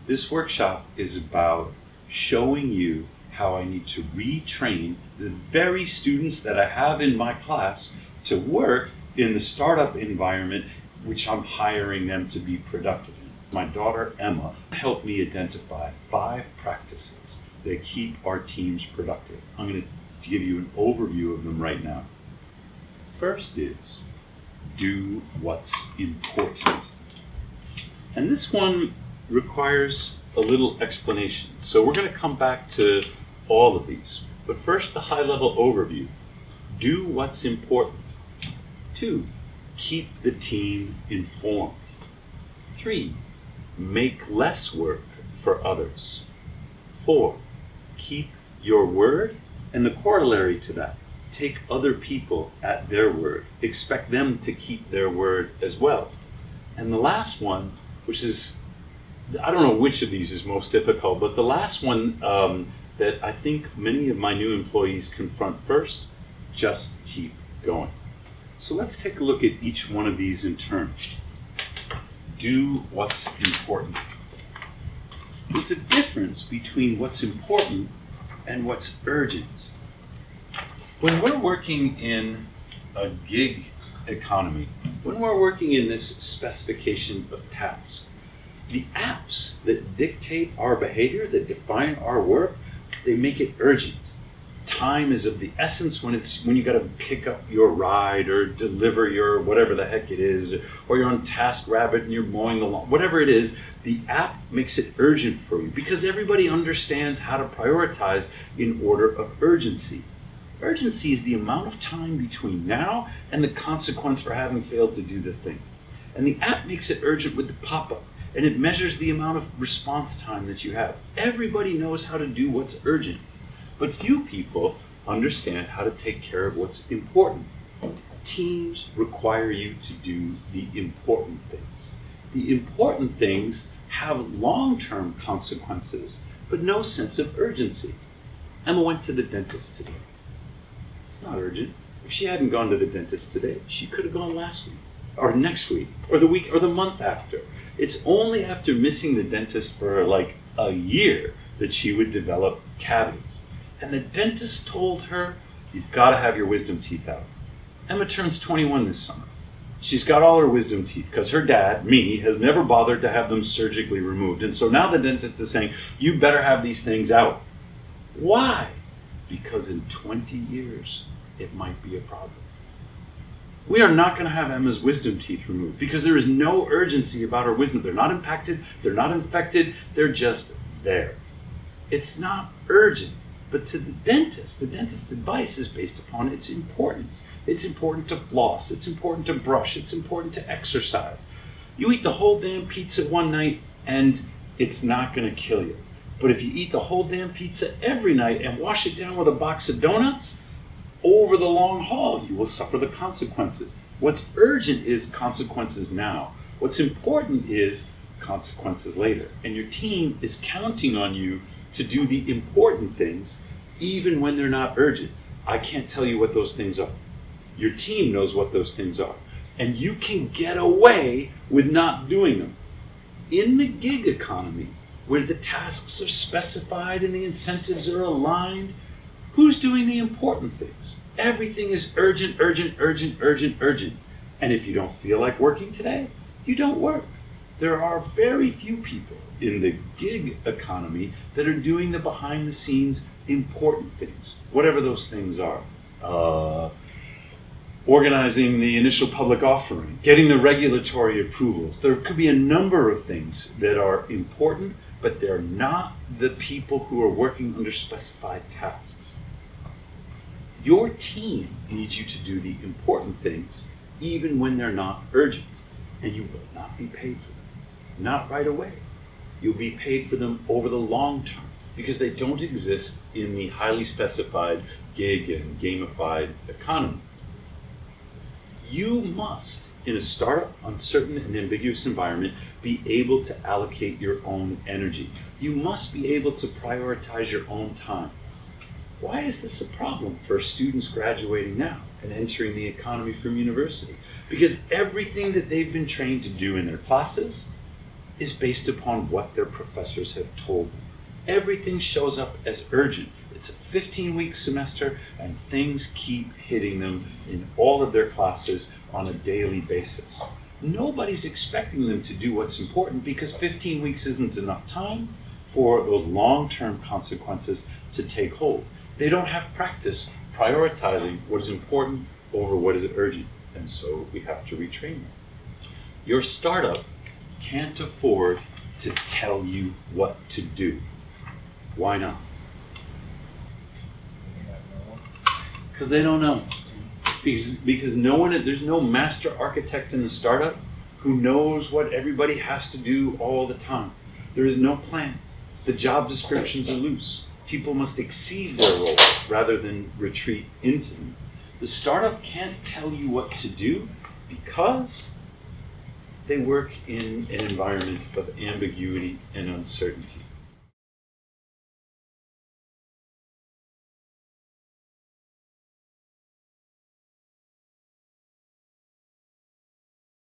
This workshop is about showing you how I need to retrain the very students that I have in my class to work in the startup environment which I'm hiring them to be productive in. My daughter Emma helped me identify 5 practices that keep our teams productive. I'm going to give you an overview of them right now. First is do what's important. And this one requires a little explanation. So we're going to come back to all of these. But first, the high-level overview. Do what's important. 2, keep the team informed. 3, make less work for others. 4, keep your word. And the corollary to that, take other people at their word. Expect them to keep their word as well. And the last one, which is, I don't know which of these is most difficult, but the last one that I think many of my new employees confront first, just keep going. So let's take a look at each one of these in turn. Do what's important. There's a difference between what's important and what's urgent. When we're working in a gig economy, when we're working in this specification of tasks, the apps that dictate our behavior, that define our work, they make it urgent. Time is of the essence when you got to pick up your ride or deliver your whatever the heck it is, or you're on TaskRabbit and you're mowing the lawn, whatever it is, the app makes it urgent for you because everybody understands how to prioritize in order of urgency. Urgency is the amount of time between now and the consequence for having failed to do the thing. And the app makes it urgent with the pop-up, and it measures the amount of response time that you have. Everybody knows how to do what's urgent, but few people understand how to take care of what's important. Teams require you to do the important things. The important things have long-term consequences, but no sense of urgency. Emma went to the dentist today. It's not urgent. If she hadn't gone to the dentist today, she could have gone last week, or next week, or the week, or the month after. It's only after missing the dentist for like a year that she would develop cavities. And the dentist told her, you've got to have your wisdom teeth out. Emma turns 21 this summer. She's got all her wisdom teeth because her dad, me, has never bothered to have them surgically removed. And so now the dentist is saying, you better have these things out. Why? Because in 20 years, it might be a problem. We are not going to have Emma's wisdom teeth removed because there is no urgency about her wisdom. They're not impacted, they're not infected, they're just there. It's not urgent, but to the dentist's advice is based upon its importance. It's important to floss, it's important to brush, it's important to exercise. You eat the whole damn pizza one night and it's not going to kill you. But if you eat the whole damn pizza every night and wash it down with a box of donuts, over the long haul, you will suffer the consequences. What's urgent is consequences now. What's important is consequences later. And your team is counting on you to do the important things, even when they're not urgent. I can't tell you what those things are. Your team knows what those things are. And you can get away with not doing them. In the gig economy, where the tasks are specified and the incentives are aligned, who's doing the important things? Everything is urgent, urgent, urgent, urgent, urgent. And if you don't feel like working today, you don't work. There are very few people in the gig economy that are doing the behind the scenes important things, whatever those things are. Organizing the initial public offering, getting the regulatory approvals. There could be a number of things that are important, but they're not the people who are working under specified tasks. Your team needs you to do the important things even when they're not urgent, and you will not be paid for them. Not right away. You'll be paid for them over the long term because they don't exist in the highly specified gig and gamified economy. You must, in a startup, uncertain and ambiguous environment, be able to allocate your own energy. You must be able to prioritize your own time. Why is this a problem for students graduating now and entering the economy from university? Because everything that they've been trained to do in their classes is based upon what their professors have told them. Everything shows up as urgent. It's a 15-week semester, and things keep hitting them in all of their classes on a daily basis. Nobody's expecting them to do what's important because 15 weeks isn't enough time for those long-term consequences to take hold. They don't have practice prioritizing what is important over what is urgent, and so we have to retrain them. Your startup can't afford to tell you what to do. Why not? Because they don't know. Because no one, there's no master architect in the startup who knows what everybody has to do all the time. There is no plan. The job descriptions are loose. People must exceed their roles rather than retreat into them. The startup can't tell you what to do because they work in an environment of ambiguity and uncertainty.